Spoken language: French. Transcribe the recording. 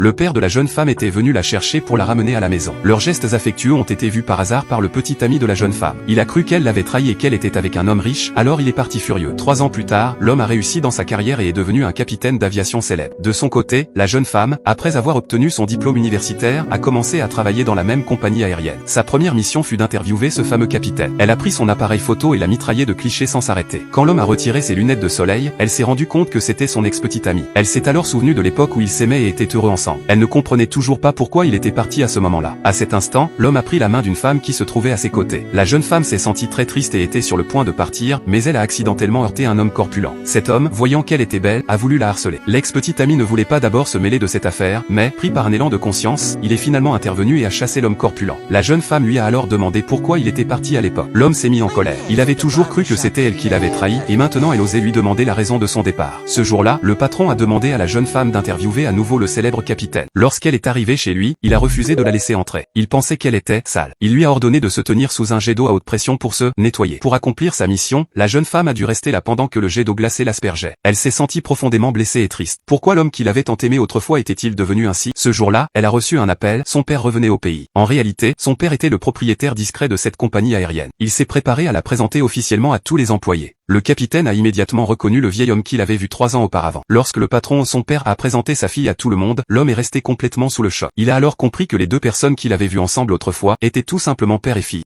Le père de la jeune femme était venu la chercher pour la ramener à la maison. Leurs gestes affectueux ont été vus par hasard par le petit ami de la jeune femme. Il a cru qu'elle l'avait trahi et qu'elle était avec un homme riche, alors il est parti furieux. 3 ans plus tard, l'homme a réussi dans sa carrière et est devenu un capitaine d'aviation célèbre. De son côté, la jeune femme, après avoir obtenu son diplôme universitaire, a commencé à travailler dans la même compagnie aérienne. Sa première mission fut d'interviewer ce fameux capitaine. Elle a pris son appareil photo et l'a mitraillé de clichés sans s'arrêter. Quand l'homme a retiré ses lunettes de soleil, elle s'est rendue compte que c'était son ex-petit ami. Elle s'est alors souvenue de l'époque où ils s'aimaient et étaient heureux ensemble. Elle ne comprenait toujours pas pourquoi il était parti à ce moment-là. À cet instant, l'homme a pris la main d'une femme qui se trouvait à ses côtés. La jeune femme s'est sentie très triste et était sur le point de partir, mais elle a accidentellement heurté un homme corpulent. Cet homme, voyant qu'elle était belle, a voulu la harceler. L'ex-petit ami ne voulait pas d'abord se mêler de cette affaire, mais, pris par un élan de conscience, il est finalement intervenu et a chassé l'homme corpulent. La jeune femme lui a alors demandé pourquoi il était parti à l'époque. L'homme s'est mis en colère. Il avait toujours cru que c'était elle qui l'avait trahi, et maintenant elle osait lui demander la raison de son départ. Ce jour-là, le patron a demandé à la jeune femme d'interviewer à nouveau le célèbre capitaine. Lorsqu'elle est arrivée chez lui, il a refusé de la laisser entrer. Il pensait qu'elle était sale. Il lui a ordonné de se tenir sous un jet d'eau à haute pression pour se nettoyer. Pour accomplir sa mission, la jeune femme a dû rester là pendant que le jet d'eau glacée l'aspergeait. Elle s'est sentie profondément blessée et triste. Pourquoi l'homme qui l'avait tant aimé autrefois était-il devenu ainsi? Ce jour-là, elle a reçu un appel, son père revenait au pays. En réalité, son père était le propriétaire discret de cette compagnie aérienne. Il s'est préparé à la présenter officiellement à tous les employés. Le capitaine a immédiatement reconnu le vieil homme qu'il avait vu 3 ans auparavant. Lorsque le patron, son père, a présenté sa fille à tout le monde, l'homme est resté complètement sous le choc. Il a alors compris que les deux personnes qu'il avait vues ensemble autrefois étaient tout simplement père et fille.